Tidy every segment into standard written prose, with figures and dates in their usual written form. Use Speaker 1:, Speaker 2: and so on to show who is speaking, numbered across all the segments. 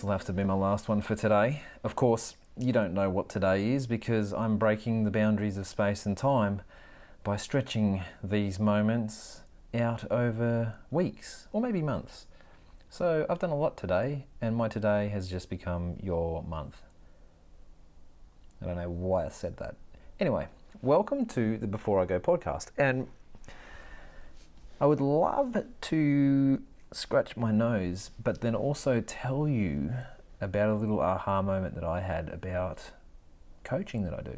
Speaker 1: This will have to be my last one for today. Of course, you don't know what today is because I'm breaking the boundaries of space and time by stretching these moments out over weeks or maybe months. So I've done a lot today, and my today has just become your month. I don't know why I said that. Anyway, welcome to the Before I Go podcast. And I would love to scratch my nose, but then also tell you about a little aha moment that I had about coaching that I do.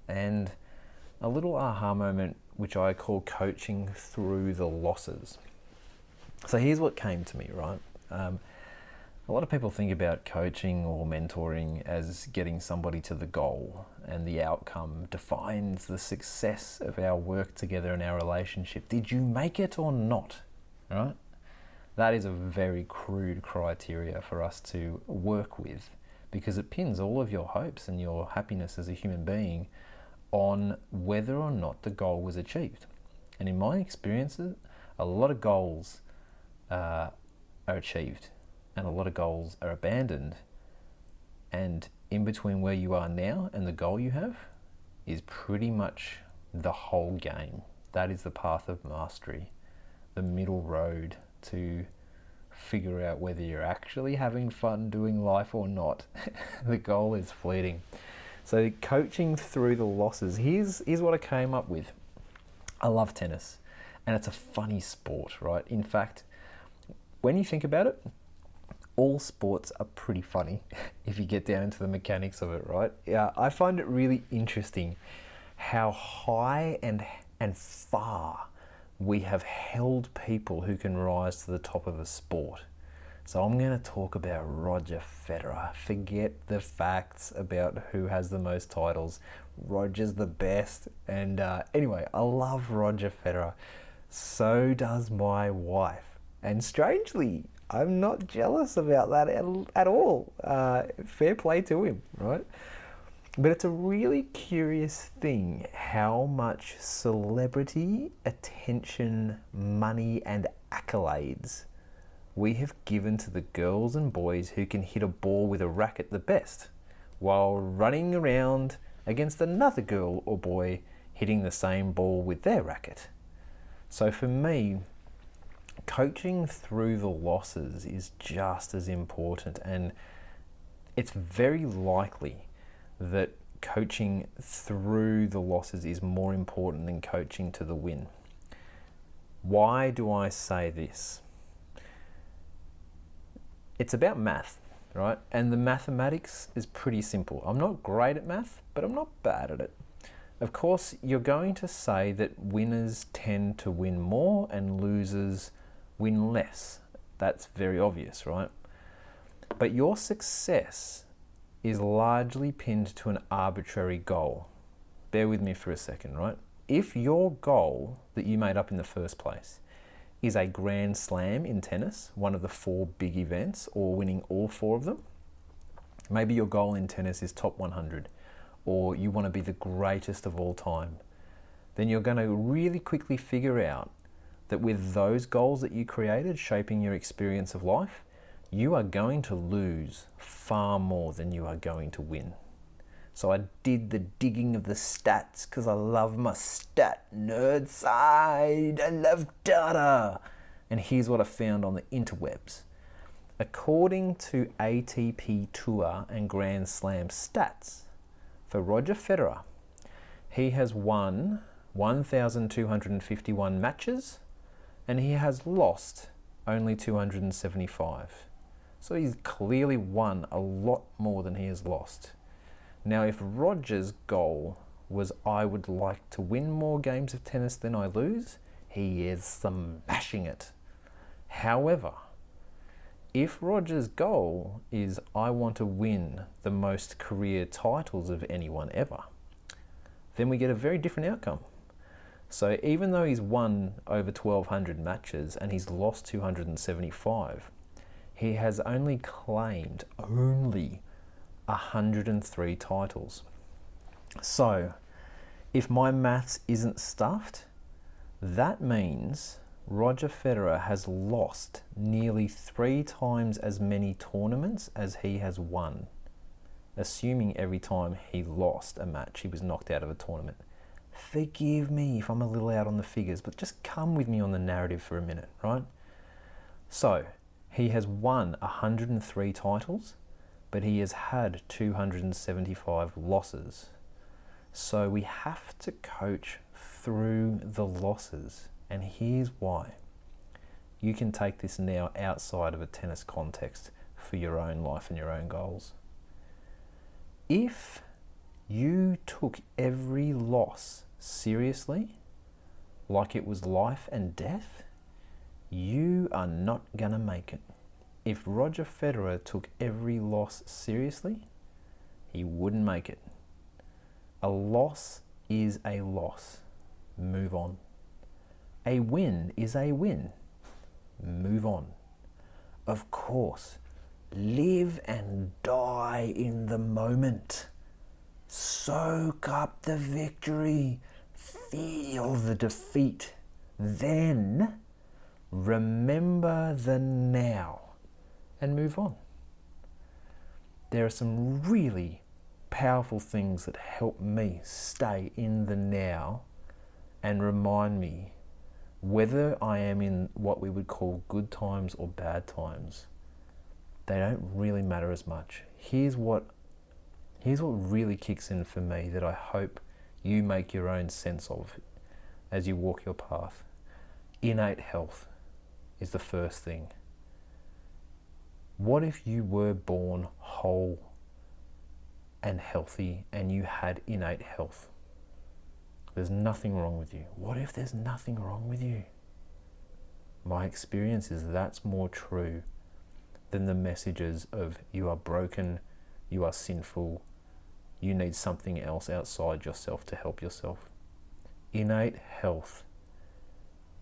Speaker 1: And a little aha moment which I call coaching through the losses. So here's what came to me, right? A lot of people think about coaching or mentoring as getting somebody to the goal, and the outcome defines the success of our work together and our relationship. Did you make it or not? Right? That is a very crude criteria for us to work with, because it pins all of your hopes and your happiness as a human being on whether or not the goal was achieved. And in my experiences, a lot of goals are achieved and a lot of goals are abandoned, and in between where you are now and the goal you have is pretty much the whole game. That is the path of mastery, the middle road to figure out whether you're actually having fun doing life or not. The goal is fleeting. So coaching through the losses, here's what I came up with. I love tennis, and it's a funny sport, right? In fact, when you think about it, all sports are pretty funny if you get down into the mechanics of it, right? Yeah, I find it really interesting how high and far we have held people who can rise to the top of a sport. So I'm going to talk about Roger Federer. Forget the facts about who has the most titles. Roger's the best. And anyway, I love Roger Federer. So does my wife. And strangely, I'm not jealous about that at all. Fair play to him, right? But it's a really curious thing how much celebrity, attention, money, and accolades we have given to the girls and boys who can hit a ball with a racket the best, while running around against another girl or boy hitting the same ball with their racket. So for me, coaching through the losses is just as important, and it's very likely that coaching through the losses is more important than coaching to the win. Why do I say this? It's about math, right? And the mathematics is pretty simple. I'm not great at math, but I'm not bad at it. Of course, you're going to say that winners tend to win more and losers win less. That's very obvious, right? But your success is largely pinned to an arbitrary goal. Bear with me for a second, right? If your goal that you made up in the first place is a grand slam in tennis, one of the 4 big events, or winning all 4 of them, maybe your goal in tennis is top 100, or you want to be the greatest of all time, then you're going to really quickly figure out that with those goals that you created shaping your experience of life, you are going to lose far more than you are going to win. So I did the digging of the stats because I love my stat nerd side. I love data. And here's what I found on the interwebs. According to ATP Tour and Grand Slam stats, for Roger Federer, he has won 1,251 matches and he has lost only 275. So he's clearly won a lot more than he has lost. Now, if Roger's goal was I would like to win more games of tennis than I lose, he is smashing it. However, if Roger's goal is I want to win the most career titles of anyone ever, then we get a very different outcome. So even though he's won over 1,200 matches and he's lost 275, he has only claimed 103 titles. So if my maths isn't stuffed, that means Roger Federer has lost nearly 3 times as many tournaments as he has won. Assuming every time he lost a match, he was knocked out of a tournament. Forgive me if I'm a little out on the figures, but just come with me on the narrative for a minute, right? So, he has won 103 titles, but he has had 275 losses. So we have to coach through the losses. And here's why. You can take this now outside of a tennis context for your own life and your own goals. If you took every loss seriously, like it was life and death, you are not gonna make it. If Roger Federer took every loss seriously, he wouldn't make it. A loss is a loss. Move on. A win is a win. Move on. Of course, live and die in the moment. Soak up the victory. Feel the defeat. Then remember the now and move on. There are some really powerful things that help me stay in the now and remind me whether I am in what we would call good times or bad times. They don't really matter as much. Here's what really kicks in for me that I hope you make your own sense of as you walk your path. Innate health is the first thing. What if you were born whole and healthy and you had innate health? There's nothing wrong with you. What if there's nothing wrong with you? My experience is that's more true than the messages of you are broken, you are sinful, you need something else outside yourself to help yourself. Innate health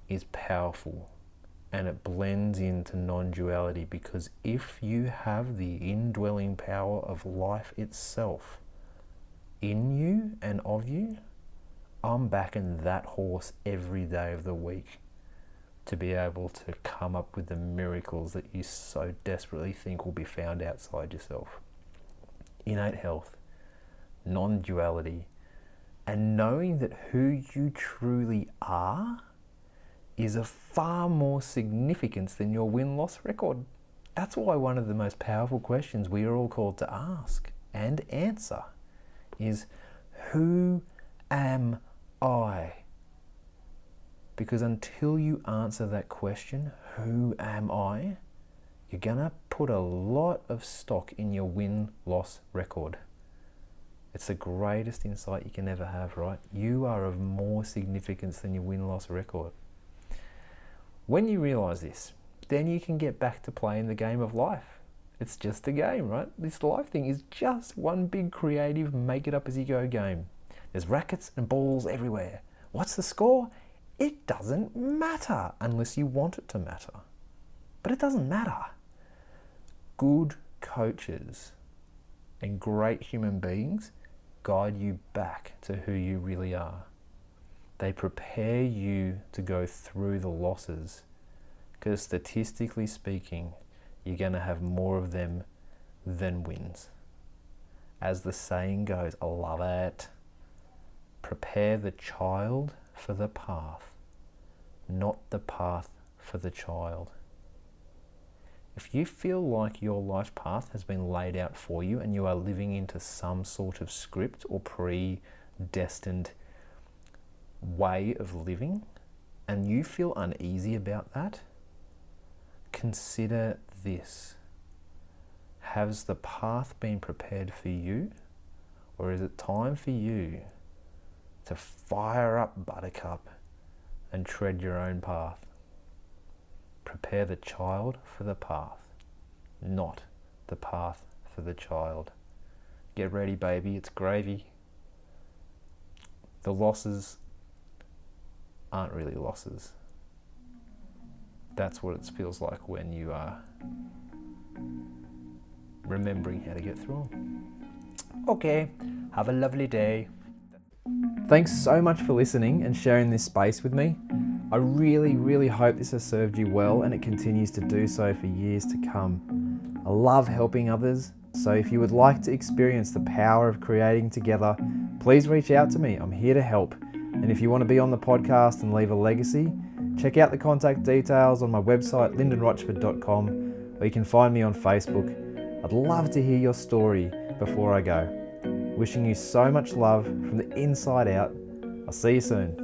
Speaker 1: is powerful and it blends into non-duality, because if you have the indwelling power of life itself in you and of you, I'm backing that horse every day of the week to be able to come up with the miracles that you so desperately think will be found outside yourself. Innate health, non-duality, and knowing that who you truly are is of far more significance than your win-loss record. That's why one of the most powerful questions we are all called to ask and answer is, who am I? Because until you answer that question, who am I, you're gonna put a lot of stock in your win-loss record. It's the greatest insight you can ever have, right? You are of more significance than your win-loss record. When you realize this, then you can get back to playing the game of life. It's just a game, right? This life thing is just one big creative make it up as you go game. There's rackets and balls everywhere. What's the score? It doesn't matter unless you want it to matter. But it doesn't matter. Good coaches and great human beings guide you back to who you really are. They prepare you to go through the losses, because statistically speaking, you're going to have more of them than wins. As the saying goes, I love it. Prepare the child for the path, not the path for the child. If you feel like your life path has been laid out for you and you are living into some sort of script or predestined way of living, and you feel uneasy about that, consider this. Has the path been prepared for you, or is it time for you to fire up, buttercup, and tread your own path? Prepare the child for the path, not the path for the child. Get ready, baby, it's gravy. The losses aren't really losses. That's what it feels like when you are remembering how to get through them. Okay, have a lovely day. Thanks so much for listening and sharing this space with me. I really hope this has served you well, and it continues to do so for years to come. I love helping others, so if you would like to experience the power of creating together, please reach out to me. I'm here to help. And if you want to be on the podcast and leave a legacy, check out the contact details on my website, lyndenrochford.com, or you can find me on Facebook. I'd love to hear your story before I go. Wishing you so much love from the inside out. I'll see you soon.